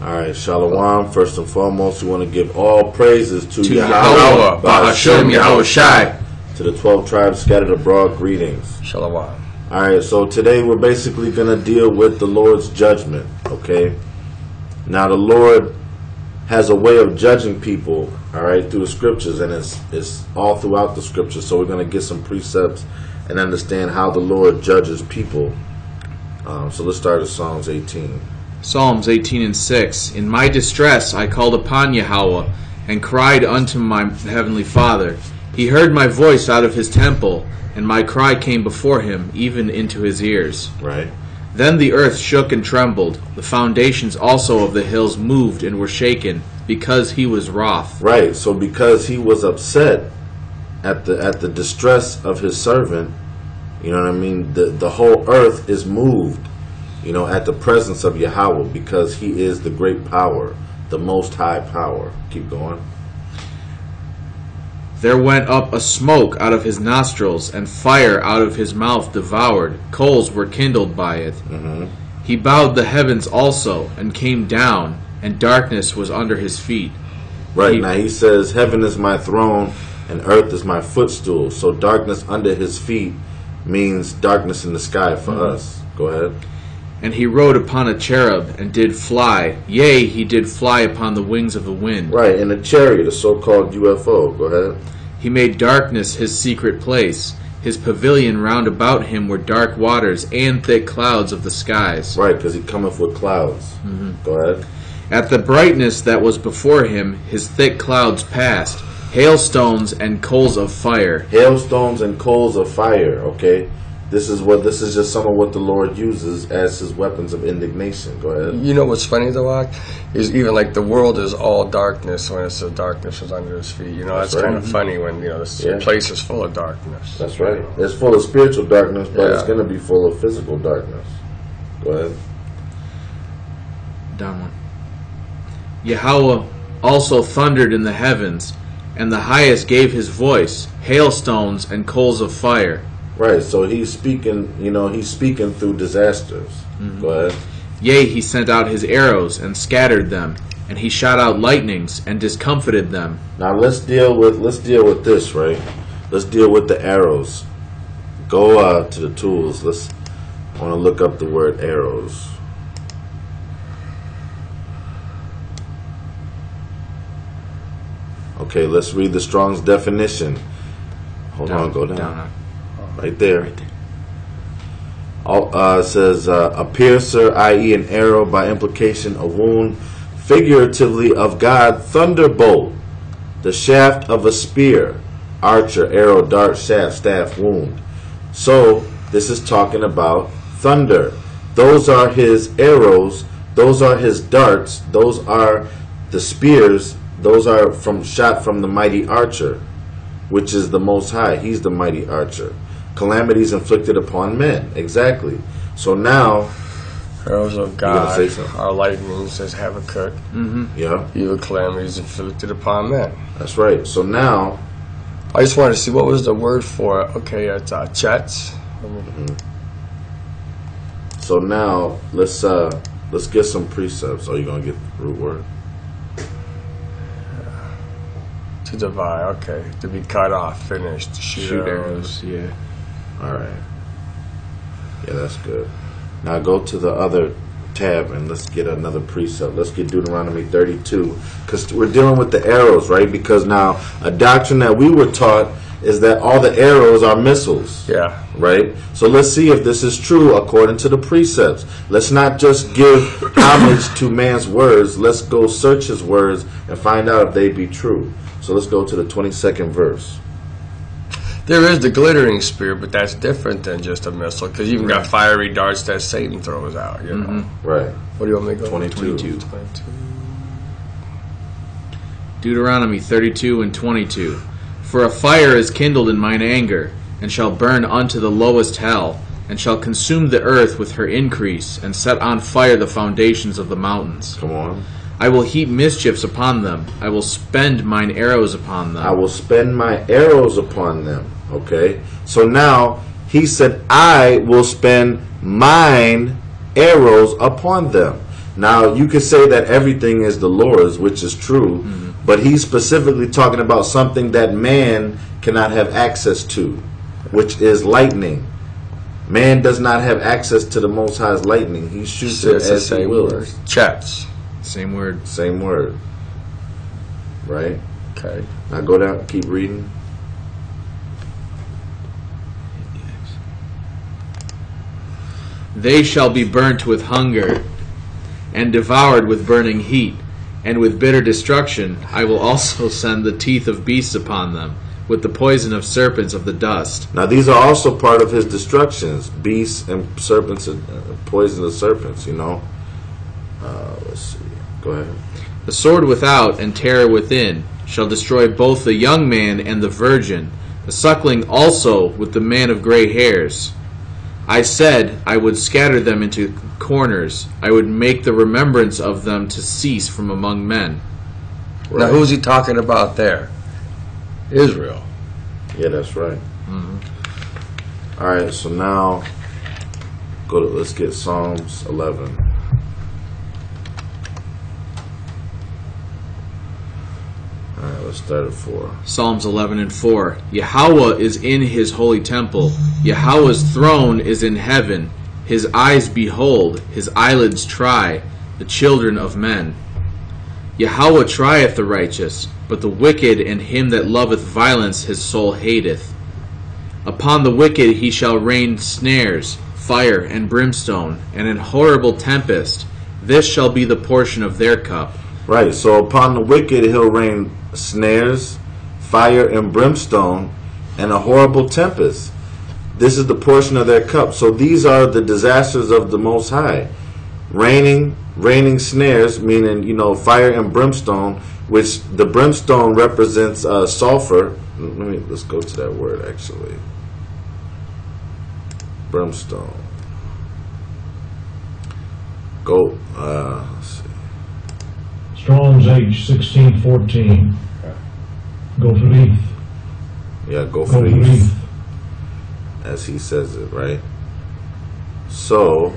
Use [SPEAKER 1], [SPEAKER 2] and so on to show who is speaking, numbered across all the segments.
[SPEAKER 1] Alright, Shalom. First and foremost, we want to give all praises to
[SPEAKER 2] Yahweh, Ba'ashem, Yawashawn.
[SPEAKER 1] To the 12 tribes scattered abroad, greetings.
[SPEAKER 2] Shalom.
[SPEAKER 1] Alright, so today we're basically going to deal with the Lord's judgment, okay? Now, the Lord has a way of judging people, alright, through the scriptures, and it's all throughout the scriptures, so we're going to get some precepts and understand how the Lord judges people. So let's start at Psalms 18.
[SPEAKER 3] Psalms 18:6. In my distress I called upon Yahweh, and cried unto my heavenly Father. He heard my voice out of his temple, and my cry came before him, even into his ears.
[SPEAKER 1] Right.
[SPEAKER 3] Then the earth shook and trembled. The foundations also of the hills moved and were shaken, because he was wroth.
[SPEAKER 1] Right. So because he was upset at the distress of his servant, you know what I mean? The whole earth is moved, you know, at the presence of Yahweh, because he is the great power, the most high power. Keep going.
[SPEAKER 3] There went up a smoke out of his nostrils, and fire out of his mouth devoured. Coals were kindled by it. He bowed the heavens also, and came down, and darkness was under his feet.
[SPEAKER 1] Right. Now he says, heaven is my throne, and earth is my footstool. So darkness under his feet means darkness in the sky for us. Go ahead.
[SPEAKER 3] And he rode upon a cherub, and did fly. Yea, he did fly upon the wings of the wind.
[SPEAKER 1] Right, in a chariot, a so-called UFO. Go ahead.
[SPEAKER 3] He made darkness his secret place. His pavilion round about him were dark waters, and thick clouds of the skies.
[SPEAKER 1] Right, because he cometh with clouds. Go ahead.
[SPEAKER 3] At the brightness that was before him, his thick clouds passed. Hailstones and coals of fire.
[SPEAKER 1] Hailstones and coals of fire, okay? This is just some of what the Lord uses as his weapons of indignation. Go ahead.
[SPEAKER 2] You know what's funny though, Ak? Is even like the world is all darkness when it says darkness is under his feet. You know, that's kind of funny when, you know, this place is full of darkness.
[SPEAKER 1] That's right. It's full of spiritual darkness, but it's going to be full of physical darkness. Go ahead.
[SPEAKER 3] Down one. Yahweh also thundered in the heavens, and the highest gave his voice, hailstones and coals of fire.
[SPEAKER 1] Right, so he's speaking, you know, he's speaking through disasters. Go ahead.
[SPEAKER 3] Yea, he sent out his arrows and scattered them, and he shot out lightnings and discomfited them.
[SPEAKER 1] Now let's deal with this, right? Let's deal with the arrows. Go to the tools. I want to look up the word arrows. Okay, let's read the Strong's definition. Hold on, go down. Right there. It says a piercer, i.e. an arrow, by implication a wound, figuratively of God, thunderbolt, the shaft of a spear, archer, arrow, dart, shaft, staff, wound. So this is talking about thunder. Those are his arrows, those are his darts, those are the spears, those are shot from the mighty archer, which is the Most High. He's the mighty archer. Calamities inflicted upon men. Exactly. So now,
[SPEAKER 2] arrows of God are lightnings, says Habakkuk.
[SPEAKER 1] Yeah.
[SPEAKER 2] Evil calamities inflicted upon men.
[SPEAKER 1] That's right. So now,
[SPEAKER 2] I just wanted to see what was the word for it. Okay, it's chets.
[SPEAKER 1] So now let's get some precepts. Are you gonna get the root word?
[SPEAKER 2] To divide. Okay, to be cut off, finished. To shoot arrows.
[SPEAKER 3] Yeah.
[SPEAKER 1] All right. Yeah, that's good. Now go to the other tab and let's get another precept. Let's get Deuteronomy 32, because we're dealing with the arrows, right? Because now a doctrine that we were taught is that all the arrows are missiles.
[SPEAKER 2] Yeah.
[SPEAKER 1] Right? So let's see if this is true according to the precepts. Let's not just give homage to man's words. Let's go search his words and find out if they be true. So let's go to the 22nd verse.
[SPEAKER 2] There is the glittering spear, but that's different than just a missile, because you've got fiery darts that Satan throws out, you know.
[SPEAKER 1] Right.
[SPEAKER 2] What do you want me to go?
[SPEAKER 1] 22.
[SPEAKER 3] Deuteronomy 32 and 22. For a fire is kindled in mine anger, and shall burn unto the lowest hell, and shall consume the earth with her increase, and set on fire the foundations of the mountains.
[SPEAKER 1] Come on.
[SPEAKER 3] I will heap mischiefs upon them. I will spend mine arrows upon them.
[SPEAKER 1] I will spend my arrows upon them. Okay? So now, he said, I will spend mine arrows upon them. Now, you could say that everything is the Lord's, which is true, but he's specifically talking about something that man cannot have access to, which is lightning. Man does not have access to the Most High's lightning. He shoots it as he wills.
[SPEAKER 2] Chats.
[SPEAKER 3] Same word.
[SPEAKER 1] Same word. Right?
[SPEAKER 2] Okay.
[SPEAKER 1] Now go down, keep reading.
[SPEAKER 3] They shall be burnt with hunger, and devoured with burning heat, and with bitter destruction I will also send the teeth of beasts upon them, with the poison of serpents of the dust.
[SPEAKER 1] Now these are also part of his destructions. Beasts and serpents, poison of serpents, you know. Let's see. Go ahead.
[SPEAKER 3] The sword without and terror within shall destroy both the young man and the virgin, the suckling also with the man of gray hairs. I said I would scatter them into corners. I would make the remembrance of them to cease from among men.
[SPEAKER 2] Right. Now who's he talking about there? Israel.
[SPEAKER 1] Yeah, that's right. Mm-hmm. All right, so now let's get Psalms 11. All right, let's start at 4.
[SPEAKER 3] Psalms 11 and 4. Yahweh is in his holy temple. Yahweh's throne is in heaven. His eyes behold, his eyelids try the children of men. Yahweh trieth the righteous, but the wicked and him that loveth violence his soul hateth. Upon the wicked he shall rain snares, fire, and brimstone, and an horrible tempest. This shall be the portion of their cup.
[SPEAKER 1] Right, so upon the wicked he'll rain snares, fire, and brimstone, and a horrible tempest. This is the portion of their cup. So these are the disasters of the Most High. Raining snares, meaning, fire and brimstone, which the brimstone represents sulfur. Let's go to that word, actually. Brimstone. Go, let's see.
[SPEAKER 4] Strong's H1614. Gopherith.
[SPEAKER 1] Yeah, Gopherith. As he says it, right? So,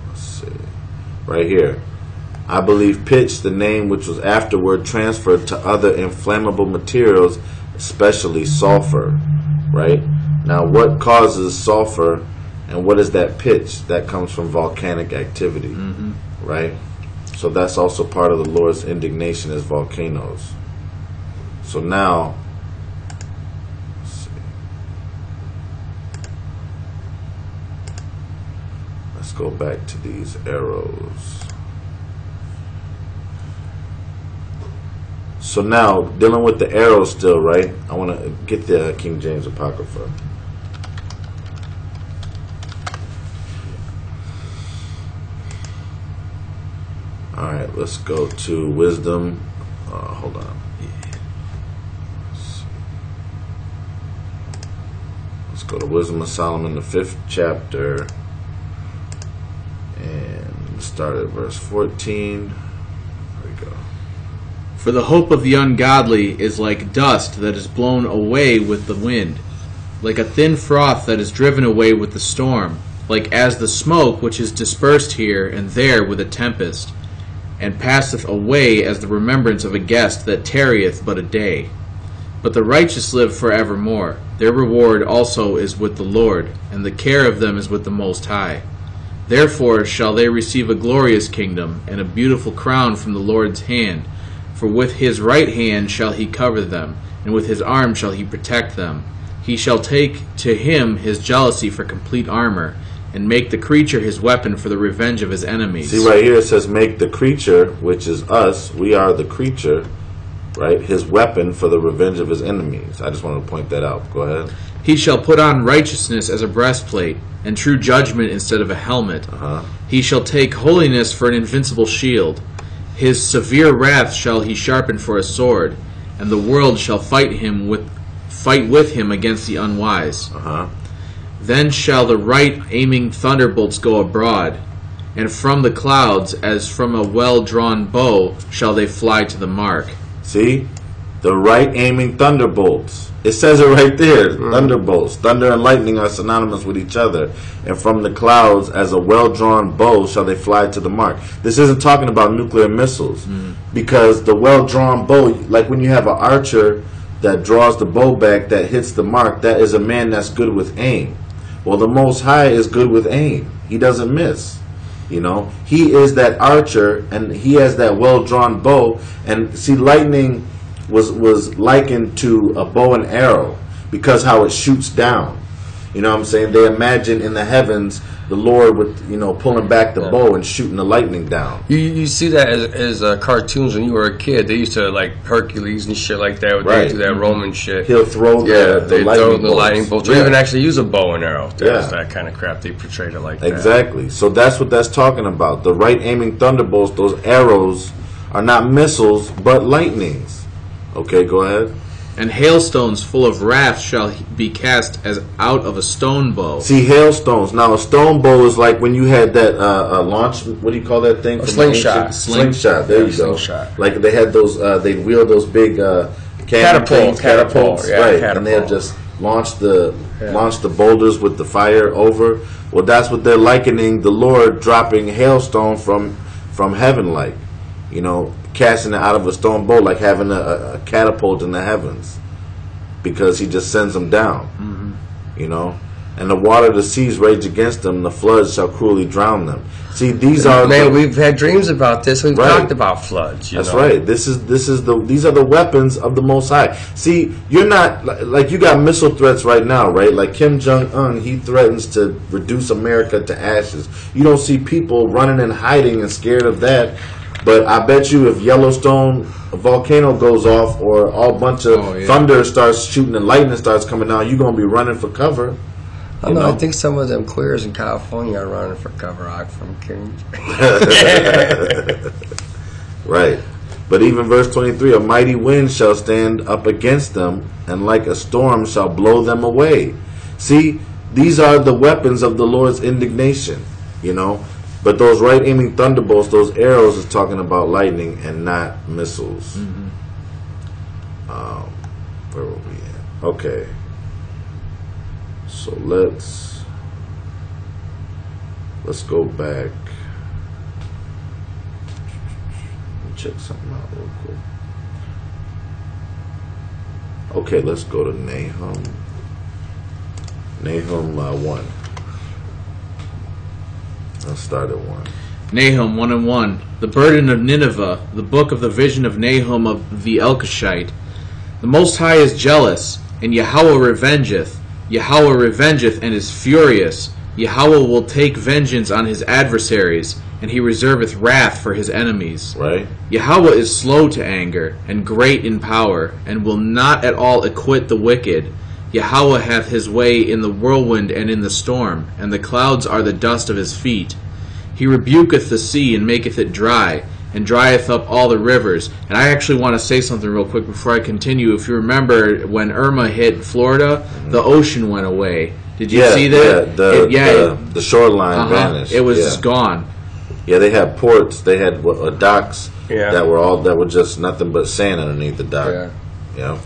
[SPEAKER 1] let's see. Right here. I believe pitch, the name which was afterward transferred to other inflammable materials, especially sulfur. Right? Now, what causes sulfur and what is that pitch? That comes from volcanic activity. Mm-hmm. Right? So that's also part of the Lord's indignation as volcanoes. So now, let's see. Let's go back to these arrows. So now, dealing with the arrows still, right? I want to get the King James Apocrypha. Alright, let's go to Wisdom. Hold on. Let's go to Wisdom of Solomon, the 5th chapter. And start at verse 14. There we go.
[SPEAKER 3] For the hope of the ungodly is like dust that is blown away with the wind, like a thin froth that is driven away with the storm, like as the smoke which is dispersed here and there with a tempest, and passeth away as the remembrance of a guest that tarrieth but a day. But the righteous live for evermore. Their reward also is with the Lord, and the care of them is with the Most High. Therefore shall they receive a glorious kingdom, and a beautiful crown from the Lord's hand. For with his right hand shall he cover them, and with his arm shall he protect them. He shall take to him his jealousy for complete armor, and make the creature his weapon for the revenge of his enemies.
[SPEAKER 1] See right here it says make the creature, which is us, we are the creature, right, his weapon for the revenge of his enemies. I just want to point that out. Go ahead.
[SPEAKER 3] He shall put on righteousness as a breastplate, and true judgment instead of a helmet. He shall take holiness for an invincible shield. His severe wrath shall he sharpen for a sword, and the world shall fight with him against the unwise. Then shall the right aiming thunderbolts go abroad, and from the clouds, as from a well-drawn bow, shall they fly to the mark.
[SPEAKER 1] See? The right aiming thunderbolts. It says it right there. Thunderbolts. Thunder and lightning are synonymous with each other. And from the clouds, as a well-drawn bow, shall they fly to the mark. This isn't talking about nuclear missiles. Because the well-drawn bow, like when you have an archer that draws the bow back, that hits the mark, that is a man that's good with aim. Well, the Most High is good with aim. He doesn't miss. You know, he is that archer, and he has that well-drawn bow. And see, lightning was likened to a bow and arrow because how it shoots down. You know what I'm saying? They imagine in the heavens the Lord with, you know, pulling back the bow and shooting the lightning down.
[SPEAKER 2] You see that as cartoons when you were a kid. They used to like Hercules and shit like that. They do that Roman shit.
[SPEAKER 1] He'll throw the lightning bolts.
[SPEAKER 2] Or even actually use a bow and arrow. That's that kind of crap. They portrayed it like that.
[SPEAKER 1] Exactly. So that's what that's talking about. The right aiming thunderbolts, those arrows are not missiles but lightnings. Okay, go ahead.
[SPEAKER 3] And hailstones full of wrath shall be cast as out of a stone bow.
[SPEAKER 1] See, hailstones. Now, a stone bow is like when you had that launch. What do you call that thing?
[SPEAKER 2] A slingshot.
[SPEAKER 1] Slingshot. There you go.
[SPEAKER 2] Slingshot.
[SPEAKER 1] Like they had those. They'd wheel those big catapults.
[SPEAKER 2] Yeah,
[SPEAKER 1] right,
[SPEAKER 2] catapult.
[SPEAKER 1] And they'd just launch the boulders with the fire over. Well, that's what they're likening the Lord dropping hailstone from heaven, like, you know, casting it out of a stone bow, like having a catapult in the heavens, because he just sends them down. You know, and the water of the seas rage against them, the floods shall cruelly drown them. See, these are
[SPEAKER 2] we've had dreams about this. We've talked about floods.
[SPEAKER 1] That's right. These are the weapons of the Most High. See, you're not like you got missile threats right now, right? Like Kim Jong-un, he threatens to reduce America to ashes. You don't see people running and hiding and scared of that. But I bet you if Yellowstone volcano goes off or a bunch of thunder starts shooting and lightning starts coming down, you're going to be running for cover.
[SPEAKER 2] I think some of them clears in California are running for cover from King.
[SPEAKER 1] Right. But even verse 23, a mighty wind shall stand up against them, and like a storm shall blow them away. See, these are the weapons of the Lord's indignation, you know. But those right aiming thunderbolts, those arrows, is talking about lightning and not missiles. Where were we at? Okay. So let's go back and check something out real quick. Okay, let's go to Nahum. Nahum 1. Let's start at 1.
[SPEAKER 3] Nahum 1:1. The burden of Nineveh, the book of the vision of Nahum of the Elkoshite. The Most High is jealous, and Yahweh revengeth. Yahweh revengeth and is furious. Yahweh will take vengeance on his adversaries, and he reserveth wrath for his enemies.
[SPEAKER 1] Right.
[SPEAKER 3] Yahweh is slow to anger, and great in power, and will not at all acquit the wicked. Yahweh hath his way in the whirlwind and in the storm, and the clouds are the dust of his feet. He rebuketh the sea and maketh it dry, and drieth up all the rivers. And I actually want to say something real quick before I continue. If you remember, when Irma hit Florida, the ocean went away. Did you see that?
[SPEAKER 1] The shoreline vanished.
[SPEAKER 3] It was just gone.
[SPEAKER 1] Yeah, they had ports. They had docks that were just nothing but sand underneath the dock. Yeah.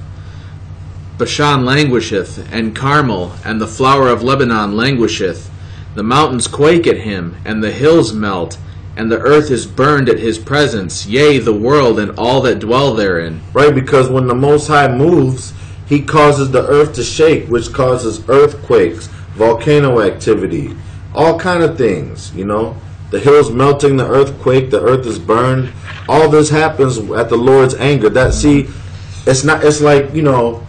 [SPEAKER 3] Bashan languisheth, and Carmel, and the flower of Lebanon languisheth. The mountains quake at him, and the hills melt, and the earth is burned at his presence, yea, the world and all that dwell therein.
[SPEAKER 1] Right, because when the Most High moves, he causes the earth to shake, which causes earthquakes, volcano activity, all kind of things, you know. The hills melting, the earthquake, the earth is burned. All this happens at the Lord's anger. It's like, you know,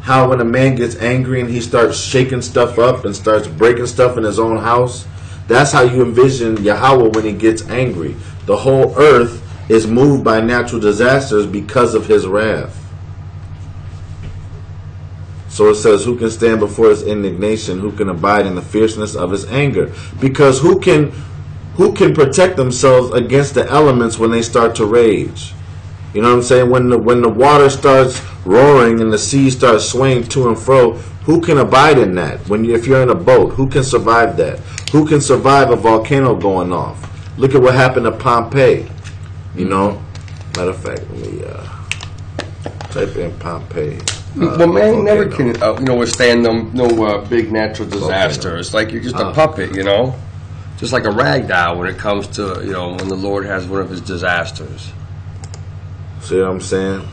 [SPEAKER 1] how when a man gets angry and he starts shaking stuff up and starts breaking stuff in his own house, that's how you envision Yahweh when he gets angry. The whole earth is moved by natural disasters because of his wrath. So it says, who can stand before his indignation? Who can abide in the fierceness of his anger? Because who can protect themselves against the elements when they start to rage? You know what I'm saying? When the water starts roaring and the sea starts swaying to and fro, who can abide in that? If you're in a boat, who can survive that? Who can survive a volcano going off? Look at what happened to Pompeii. You know? Matter of fact, let me Type in Pompeii.
[SPEAKER 2] Well, man, never can withstand no big natural disaster. It's like you're just a puppet, just like a rag doll when it comes to when the Lord has one of His disasters.
[SPEAKER 1] See what I'm saying?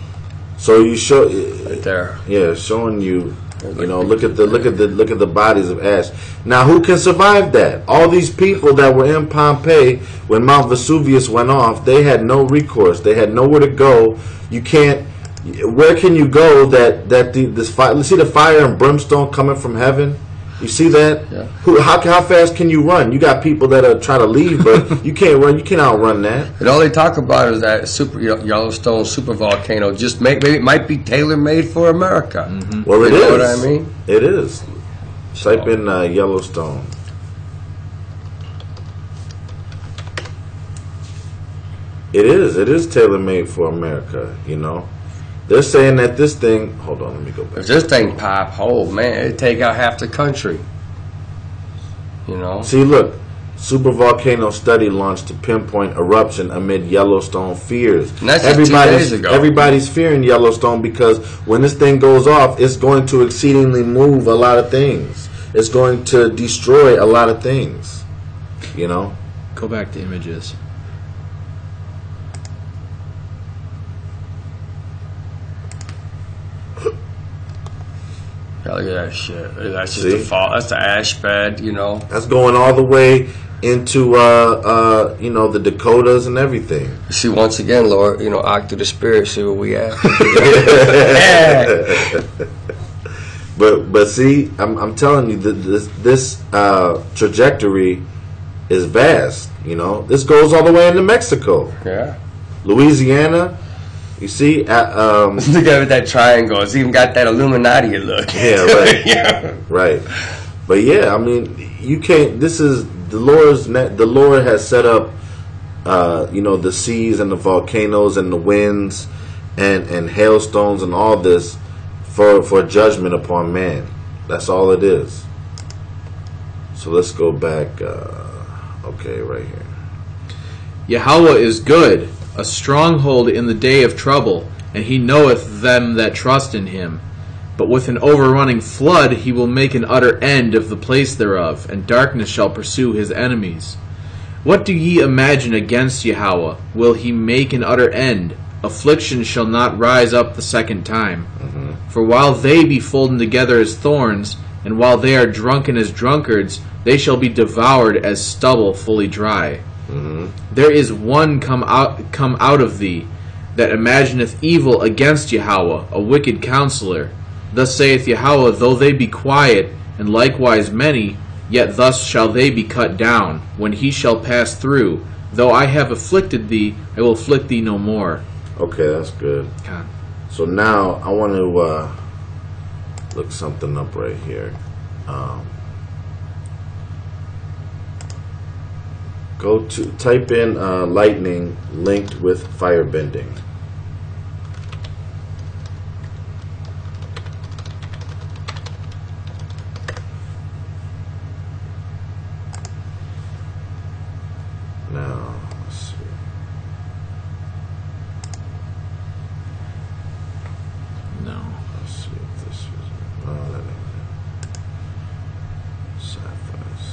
[SPEAKER 1] So you show
[SPEAKER 2] right there,
[SPEAKER 1] yeah, showing you. Look at the bodies of ash. Now, who can survive that? All these people that were in Pompeii when Mount Vesuvius went off, they had no recourse. They had nowhere to go. You can't. Where can you go? This fire? See the fire and brimstone coming from heaven. You see that?
[SPEAKER 2] Yeah.
[SPEAKER 1] How fast can you run? You got people that are trying to leave, but you can't run. You can't outrun that.
[SPEAKER 2] And all they talk about is that Yellowstone super volcano. Just maybe it might be tailor made for America.
[SPEAKER 1] Mm-hmm. Well, it is.
[SPEAKER 2] You know what I mean?
[SPEAKER 1] It is. Type in Yellowstone. It is. It is tailor made for America. They're saying that this thing. Hold on, let me go back.
[SPEAKER 2] If this thing pop, man, it'd take out half the country.
[SPEAKER 1] See, look, supervolcano study launched to pinpoint eruption amid Yellowstone fears.
[SPEAKER 2] And that's just 2 days ago.
[SPEAKER 1] Everybody's fearing Yellowstone because when this thing goes off, it's going to exceedingly move a lot of things. It's going to destroy a lot of things.
[SPEAKER 3] Go back to images.
[SPEAKER 2] Yeah, look at that shit. That's just the fall. That's the ash bed,
[SPEAKER 1] That's going all the way into the Dakotas and everything.
[SPEAKER 2] See, once again, Lord, act through the Spirit, see where we at.
[SPEAKER 1] But see, I'm telling you, this trajectory is vast. This goes all the way into Mexico.
[SPEAKER 2] Yeah,
[SPEAKER 1] Louisiana. You see,
[SPEAKER 2] look at that triangle. It's even got that Illuminati look.
[SPEAKER 1] Yeah, right.
[SPEAKER 2] Yeah.
[SPEAKER 1] Right. But yeah, I mean, you can't. This is the Lord's. The Lord has set up, the seas and the volcanoes and the winds, and hailstones and all this for judgment upon man. That's all it is. So let's go back. Okay, right here.
[SPEAKER 3] Yahweh is good, a stronghold in the day of trouble, and He knoweth them that trust in Him. But with an overrunning flood He will make an utter end of the place thereof, and darkness shall pursue His enemies. What do ye imagine against Yahweh? Will He make an utter end? Affliction shall not rise up the second time. Mm-hmm. For while they be folden together as thorns, and while they are drunken as drunkards, they shall be devoured as stubble fully dry. Mm-hmm. There is one come out of thee that imagineth evil against Yahweh, a wicked counselor. Thus saith Yahweh, though they be quiet, and likewise many, yet thus shall they be cut down, when He shall pass through. Though I have afflicted thee, I will afflict thee no more.
[SPEAKER 1] Okay, that's good.
[SPEAKER 3] God.
[SPEAKER 1] So now I want to look something up right here. Go to type in lightning linked with firebending. Now let's see.
[SPEAKER 3] No.
[SPEAKER 1] Let's see if this is that ain't it. Sapphires.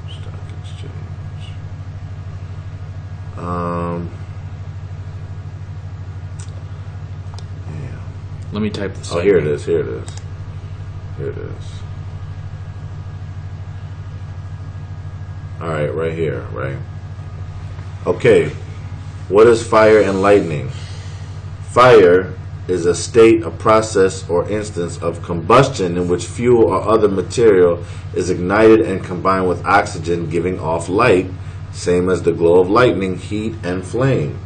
[SPEAKER 1] Stock exchange. Yeah.
[SPEAKER 3] Let me type this.
[SPEAKER 1] Oh, here it is. Here it is. Here it is. All right, right here, right? Okay. What is fire and lightning? Fire is a state, a process, or instance of combustion in which fuel or other material is ignited and combined with oxygen, giving off light, same as the glow of lightning, heat, and flame.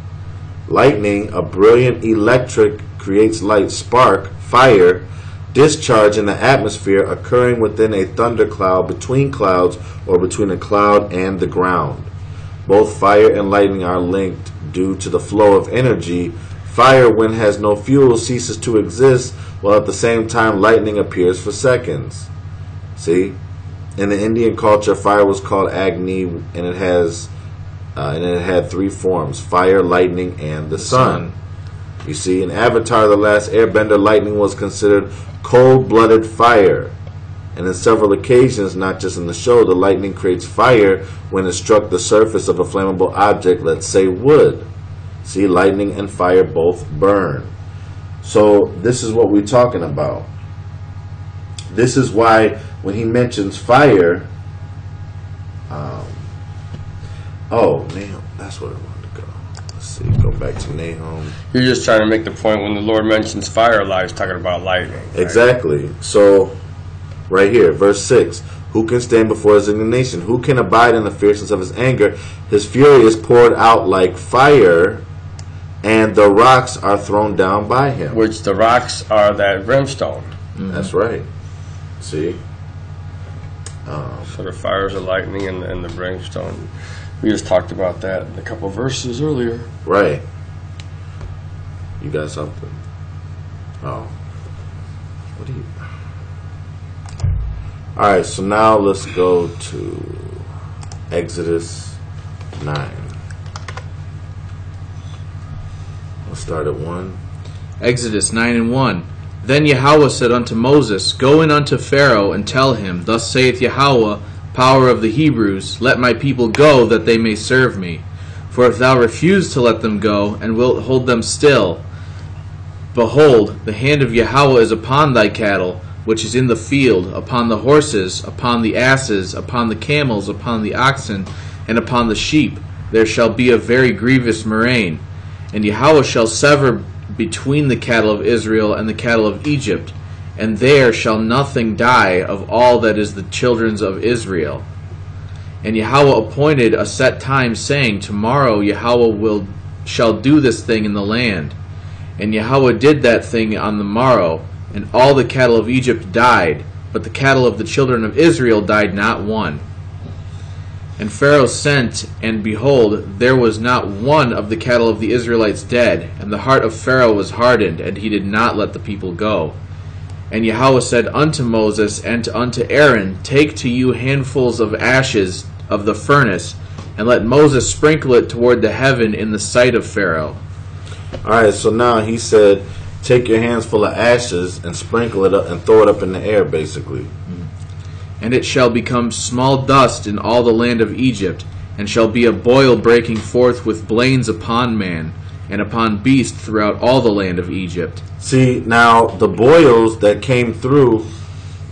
[SPEAKER 1] Lightning, a brilliant electric, creates light, spark, fire, discharge in the atmosphere occurring within a thundercloud, between clouds, or between a cloud and the ground. Both fire and lightning are linked due to the flow of energy. Fire, when has no fuel, ceases to exist, while at the same time lightning appears for seconds. See? In the Indian culture, fire was called Agni, and it had three forms: fire, lightning, and the sun. You see, in Avatar The Last Airbender, lightning was considered cold-blooded fire. And in several occasions, not just in the show, the lightning creates fire when it struck the surface of a flammable object, let's say wood. See, lightning and fire both burn. So this is what we're talking about. This is why when he mentions fire, oh, Nahum, that's where I wanted to go. Let's see, go back to Nahum.
[SPEAKER 2] You're just trying to make the point when the Lord mentions fire, he's talking about lightning. Right?
[SPEAKER 1] Exactly. So, right here, verse 6. Who can stand before his indignation? Who can abide in the fierceness of his anger? His fury is poured out like fire, and the rocks are thrown down by him.
[SPEAKER 2] Which the rocks are that brimstone.
[SPEAKER 1] Mm-hmm. That's right. See?
[SPEAKER 2] So the fires of lightning and the brimstone. We just talked about that in a couple of verses earlier.
[SPEAKER 1] Right. You got something? Oh. What do you... Alright, so now let's go to Exodus 9. We'll start at 1.
[SPEAKER 3] Exodus 9:1. Then Yahweh said unto Moses, Go in unto Pharaoh, and tell him, Thus saith Yahweh, power of the Hebrews, Let my people go, that they may serve me. For if thou refuse to let them go, and wilt hold them still, behold, the hand of Yahweh is upon thy cattle, which is in the field, upon the horses, upon the asses, upon the camels, upon the oxen, and upon the sheep. There shall be a very grievous murrain. And Yahweh shall sever between the cattle of Israel and the cattle of Egypt, and there shall nothing die of all that is the children of Israel. And Yahweh appointed a set time, saying, Tomorrow Yahweh shall do this thing in the land. And Yahweh did that thing on the morrow, and all the cattle of Egypt died, but the cattle of the children of Israel died not one. And Pharaoh sent, and behold, there was not one of the cattle of the Israelites dead, and the heart of Pharaoh was hardened, and he did not let the people go. And Yahweh said unto Moses and unto Aaron, Take to you handfuls of ashes of the furnace, and let Moses sprinkle it toward the heaven in the sight of Pharaoh.
[SPEAKER 1] Alright, so now he said, take your hands full of ashes and sprinkle it up and throw it up in the air, basically.
[SPEAKER 3] And it shall become small dust in all the land of Egypt, and shall be a boil breaking forth with blains upon man, and upon beast throughout all the land of Egypt.
[SPEAKER 1] See, now the boils that came through,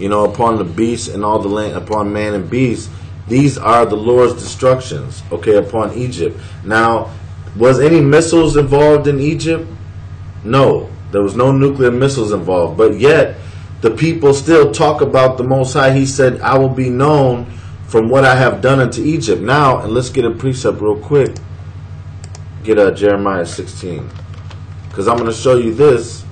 [SPEAKER 1] upon the beast and all the land, upon man and beast, these are the Lord's destructions, upon Egypt. Now, was any missiles involved in Egypt? No, there was no nuclear missiles involved, but yet the people still talk about the Most High. He said, I will be known from what I have done unto Egypt. Now, and let's get a precept real quick. Get Jeremiah 16. Because I'm going to show you this.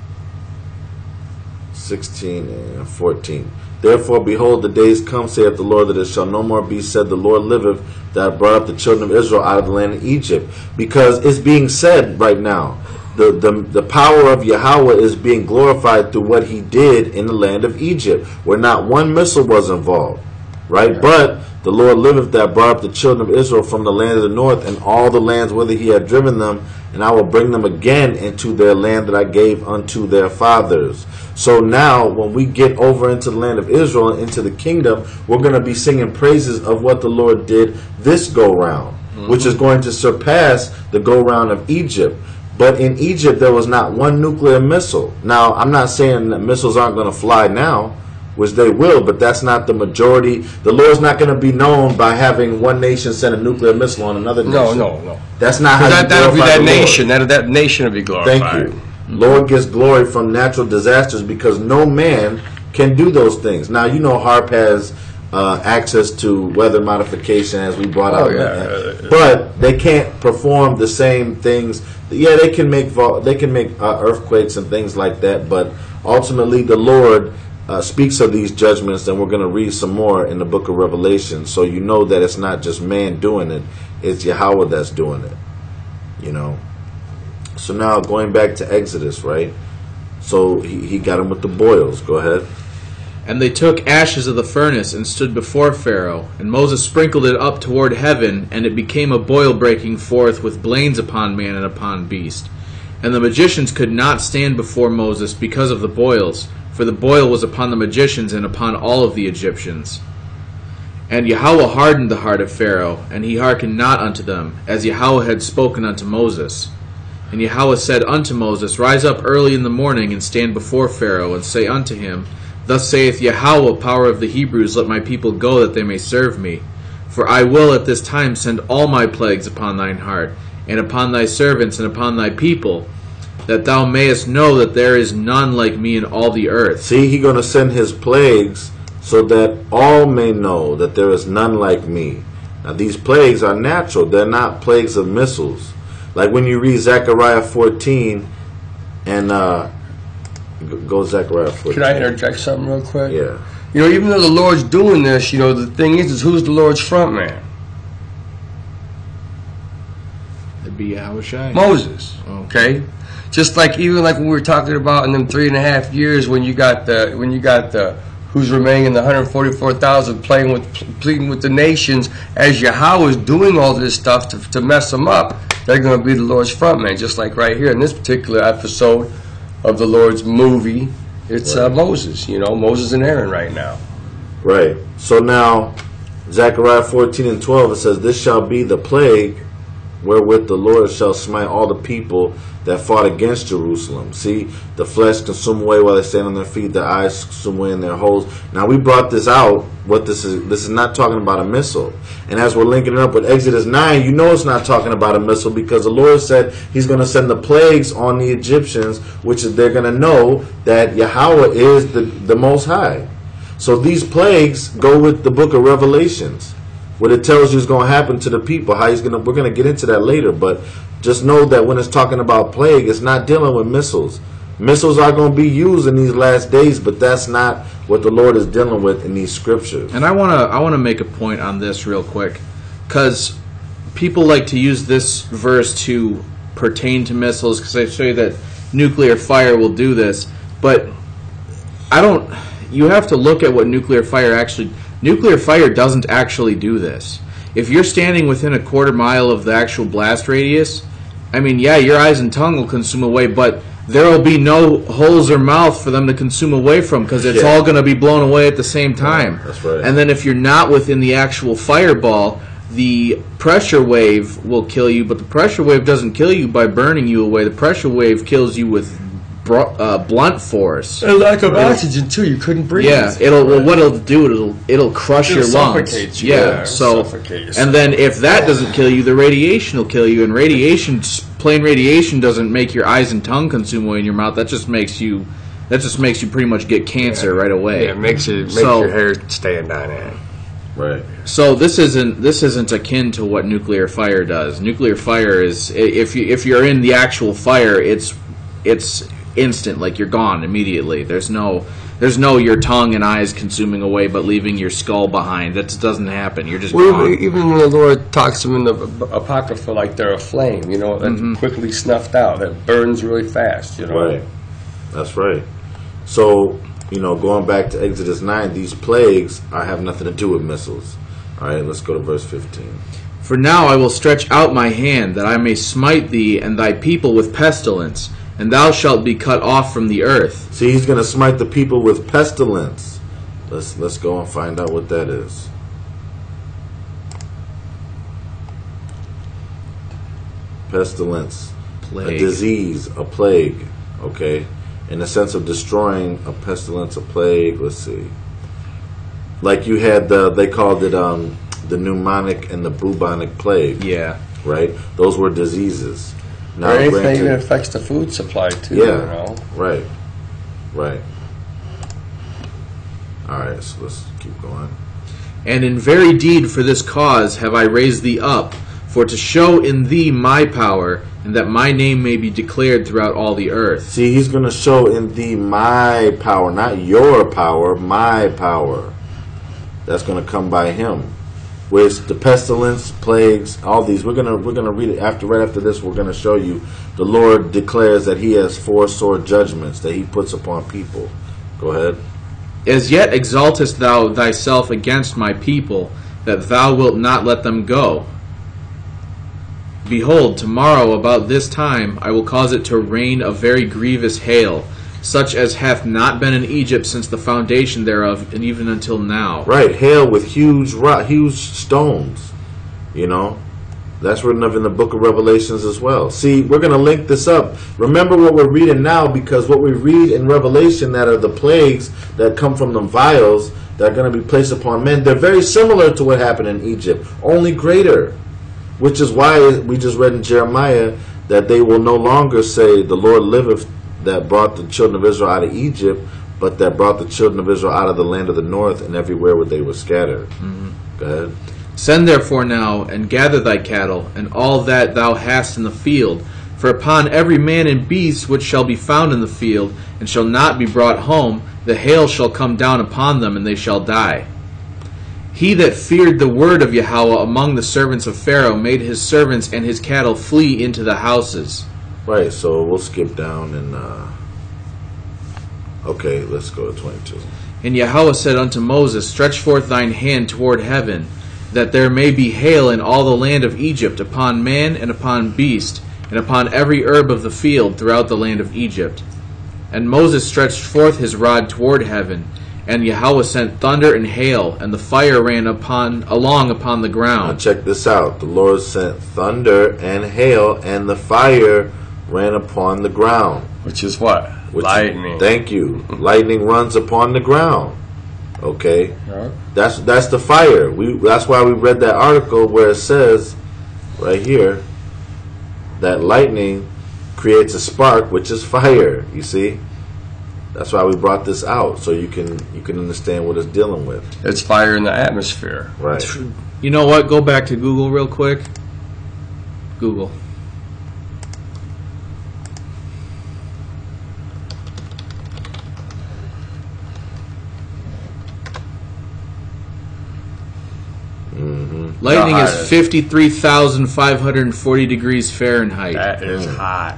[SPEAKER 1] 16 and 14. Therefore, behold, the days come, saith the Lord, that it shall no more be said, the Lord liveth, that I brought up the children of Israel out of the land of Egypt. Because it's being said right now. The power of Yahweh is being glorified through what he did in the land of Egypt, where not one missile was involved, right? But the Lord liveth, that brought up the children of Israel from the land of the north and all the lands whither he had driven them, and I will bring them again into their land that I gave unto their fathers. So now, when we get over into the land of Israel and into the kingdom, we're going to be singing praises of what the Lord did this go-round, which is going to surpass the go-round of Egypt. But in Egypt, there was not one nuclear missile. Now, I'm not saying that missiles aren't going to fly now, which they will, but that's not the majority. The Lord's not going to be known by having one nation send a nuclear missile on another nation.
[SPEAKER 2] No.
[SPEAKER 1] That's not how
[SPEAKER 2] that'll be that nation. That nation will be glorified.
[SPEAKER 1] Thank you. Lord gets glory from natural disasters because no man can do those things. Now, HARP has access to weather modification, as we brought out. But they can't perform the same things. Yeah, they can make earthquakes and things like that, but ultimately the Lord speaks of these judgments, and we're going to read some more in the book of Revelation, so you know that it's not just man doing it, it's Yahweh that's doing it. So now going back to Exodus, right? So he got him with the boils. Go ahead.
[SPEAKER 3] And they took ashes of the furnace and stood before Pharaoh. And Moses sprinkled it up toward heaven, and it became a boil breaking forth with blains upon man and upon beast. And the magicians could not stand before Moses because of the boils, for the boil was upon the magicians and upon all of the Egyptians. And Yahweh hardened the heart of Pharaoh, and he hearkened not unto them, as Yahweh had spoken unto Moses. And Yahweh said unto Moses, Rise up early in the morning, and stand before Pharaoh, and say unto him, Thus saith Yahweh, power of the Hebrews, Let my people go, that they may serve me. For I will at this time send all my plagues upon thine heart, and upon thy servants, and upon thy people, that thou mayest know that there is none like me in all the earth.
[SPEAKER 1] See, he's going to send his plagues so that all may know that there is none like me. Now, these plagues are natural. They're not plagues of missiles. Like when you read Zechariah 14 and go Zechariah 14.
[SPEAKER 2] Can I interject something real quick?
[SPEAKER 1] Yeah.
[SPEAKER 2] You know, even though the Lord's doing this, you know, the thing is who's the Lord's front man?
[SPEAKER 3] It'd be Yawashawn.
[SPEAKER 2] Moses. Okay? Just like even like when we were talking about in them 3.5 years when you got the who's remaining in the 144,000 pleading with the nations, as Yahweh is doing all this stuff to mess them up, they're going to be the Lord's front man. Just like right here in this particular episode of the Lord's movie, it's Moses. You know, Moses and Aaron right now.
[SPEAKER 1] Right. So now, Zechariah 14 and 12, it says, This shall be the plague wherewith the Lord shall smite all the people that fought against Jerusalem. See, the flesh consume away while they stand on their feet, the eyes consume away in their holes. Now we brought this out. What this is not talking about a missile. And as we're linking it up with Exodus 9, you know it's not talking about a missile, because the Lord said he's going to send the plagues on the Egyptians, which is they're going to know that Yahweh is the Most High. So these plagues go with the book of Revelations, what it tells you is going to happen to the people. How he's we're going to get into that later, but just know that when it's talking about plague, it's not dealing with missiles. Missiles are going to be used in these last days, but that's not what the Lord is dealing with in these scriptures.
[SPEAKER 3] And I want to make a point on this real quick, because people like to use this verse to pertain to missiles, because they say that nuclear fire will do this, but you have to look at what nuclear fire doesn't actually do this. If you're standing within a quarter mile of the actual blast radius, I mean, yeah, your eyes and tongue will consume away, but there will be no holes or mouth for them to consume away from, because it's all going to be blown away at the same time.
[SPEAKER 1] That's right.
[SPEAKER 3] And then if you're not within the actual fireball, the pressure wave will kill you, but the pressure wave doesn't kill you by burning you away. The pressure wave kills you with blunt force.
[SPEAKER 2] And lack of oxygen too. You couldn't breathe.
[SPEAKER 3] Yeah, what it'll do, it'll crush your lungs.
[SPEAKER 2] Suffocate you.
[SPEAKER 3] Yeah, so
[SPEAKER 2] suffocate you.
[SPEAKER 3] And then if that doesn't kill you, the radiation will kill you. And plain radiation doesn't make your eyes and tongue consume away in your mouth. That just makes you pretty much get cancer right away.
[SPEAKER 2] Yeah, it makes your hair stand on end.
[SPEAKER 1] Right.
[SPEAKER 3] So this isn't akin to what nuclear fire does. Nuclear fire is, if you're in the actual fire, it's instant, like you're gone immediately. There's no your tongue and eyes consuming away but leaving your skull behind. That doesn't happen. You're just gone.
[SPEAKER 2] Even when the Lord talks to them in the Apocrypha like they're a flame, you know, that's quickly snuffed out, that burns really fast, you know.
[SPEAKER 1] Right. That's right. So, you know, going back to Exodus 9, these plagues have nothing to do with missiles. All right, let's go to verse 15.
[SPEAKER 3] For now I will stretch out my hand, that I may smite thee and thy people with pestilence, and thou shalt be cut off from the earth.
[SPEAKER 1] See, he's going to smite the people with pestilence. Let's go and find out what that is. Pestilence.
[SPEAKER 3] Plague.
[SPEAKER 1] A disease, a plague. Okay? In the sense of destroying, a pestilence, a plague. Let's see. Like you had they called it the pneumonic and the bubonic plague.
[SPEAKER 3] Yeah.
[SPEAKER 1] Right? Those were diseases.
[SPEAKER 2] Now, or anything that affects the food supply too.
[SPEAKER 1] Yeah.
[SPEAKER 2] You know?
[SPEAKER 1] Right. Right. All right. So let's keep going.
[SPEAKER 3] And in very deed for this cause have I raised thee up, for to show in thee my power, and that my name may be declared throughout all the earth.
[SPEAKER 1] See, he's going to show in thee my power, not your power, my power. That's going to come by him. Which the pestilence, plagues, all these, we're gonna read it right after this. We're gonna show you the Lord declares that He has 4 sore judgments that He puts upon people. Go ahead.
[SPEAKER 3] As yet exaltest thou thyself against my people, that thou wilt not let them go. Behold, tomorrow about this time I will cause it to rain a very grievous hail, such as hath not been in Egypt since the foundation thereof, and even until now.
[SPEAKER 1] Right, hail with huge stones. You know, that's written of in the book of Revelations as well. See, we're going to link this up. Remember what we're reading now, because what we read in Revelation that are the plagues that come from the vials that are going to be placed upon men, they're very similar to what happened in Egypt, only greater. Which is why we just read in Jeremiah that they will no longer say, the Lord liveth, that brought the children of Israel out of Egypt, but that brought the children of Israel out of the land of the north and everywhere where they were scattered. Go ahead.
[SPEAKER 3] Send therefore now, and gather thy cattle, and all that thou hast in the field, for upon every man and beast which shall be found in the field, and shall not be brought home, the hail shall come down upon them, and they shall die. He that feared the word of Yahweh among the servants of Pharaoh made his servants and his cattle flee into the houses.
[SPEAKER 1] Right, so we'll skip down and okay, let's go to 22.
[SPEAKER 3] And Yahweh said unto Moses, Stretch forth thine hand toward heaven, that there may be hail in all the land of Egypt, upon man and upon beast, and upon every herb of the field throughout the land of Egypt. And Moses stretched forth his rod toward heaven, and Yahweh sent thunder and hail, and the fire ran along upon the ground.
[SPEAKER 1] Now check this out. The Lord sent thunder and hail, and the fire ran upon the ground.
[SPEAKER 2] Which is what? Lightning.
[SPEAKER 1] Thank you. Lightning runs upon the ground. Okay?
[SPEAKER 2] Yeah.
[SPEAKER 1] That's the fire. That's why we read that article where it says, right here, that lightning creates a spark, which is fire. You see? That's why we brought this out, so you can understand what it's dealing with.
[SPEAKER 2] It's fire in the atmosphere.
[SPEAKER 1] Right.
[SPEAKER 3] You know what? Go back to Google real quick. Google. Lightning is 53,540 degrees Fahrenheit.
[SPEAKER 2] That is hot.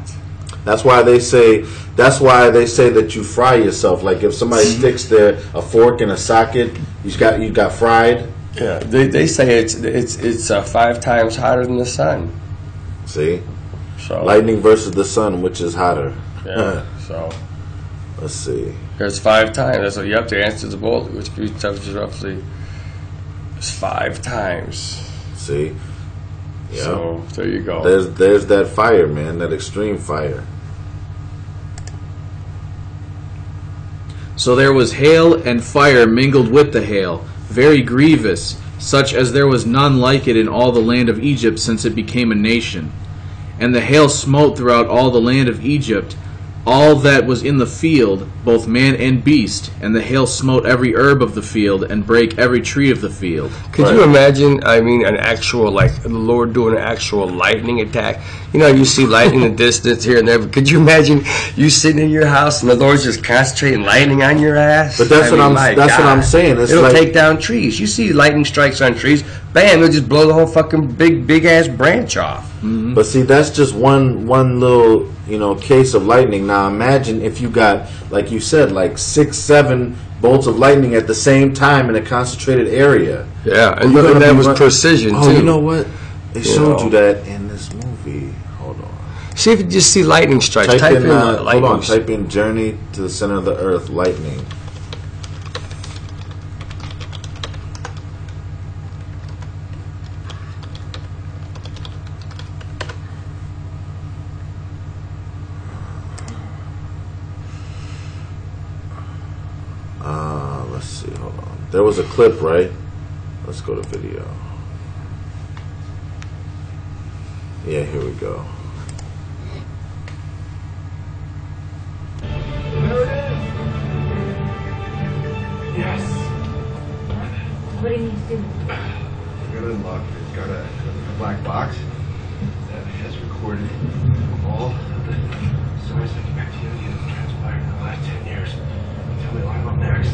[SPEAKER 1] That's why they say that you fry yourself. Like if somebody sticks a fork in a socket, you got fried.
[SPEAKER 2] Yeah, they say it's 5 times hotter than the sun.
[SPEAKER 1] See,
[SPEAKER 2] so
[SPEAKER 1] lightning versus the sun, which is hotter?
[SPEAKER 2] Yeah. So
[SPEAKER 1] let's see.
[SPEAKER 2] There's 5 times. That's what you have to answer the bowl, which is roughly 5 times.
[SPEAKER 1] See. Yeah.
[SPEAKER 2] So there you go.
[SPEAKER 1] There's that fire, man. That extreme fire.
[SPEAKER 3] So there was hail and fire mingled with the hail, very grievous, such as there was none like it in all the land of Egypt since it became a nation. And the hail smote throughout all the land of Egypt, all that was in the field, both man and beast, and the hail smote every herb of the field, and brake every tree of the field.
[SPEAKER 2] Could you imagine, an actual, like, the Lord doing an actual lightning attack? You know, you see lightning in the distance here and there, but could you imagine you sitting in your house and the Lord's just concentrating lightning on your ass?
[SPEAKER 1] But that's what I'm saying.
[SPEAKER 2] It'll take down trees. You see lightning strikes on trees, bam, it'll just blow the whole fucking big ass branch off.
[SPEAKER 1] Mm-hmm. But see, that's just one little, case of lightning. Now imagine if you got, like you said, like 6-7 bolts of lightning at the same time in a concentrated area.
[SPEAKER 2] Yeah, and that was precision too.
[SPEAKER 1] Oh, you know what? They showed you that in this movie. Hold on.
[SPEAKER 2] See if you just see lightning strikes. Type in lightning.
[SPEAKER 1] Hold on. Type in "Journey to the Center of the Earth" lightning. Let's see. Hold on. There was a clip, right? Let's go to video. Yeah, here we go.
[SPEAKER 5] There it is. Yes.
[SPEAKER 6] What do you need to do?
[SPEAKER 5] You gotta unlock it. It's got a black box that has recorded all of the zoonotic bacteria that have transpired in the last 10 years. Tell me what I'm up next.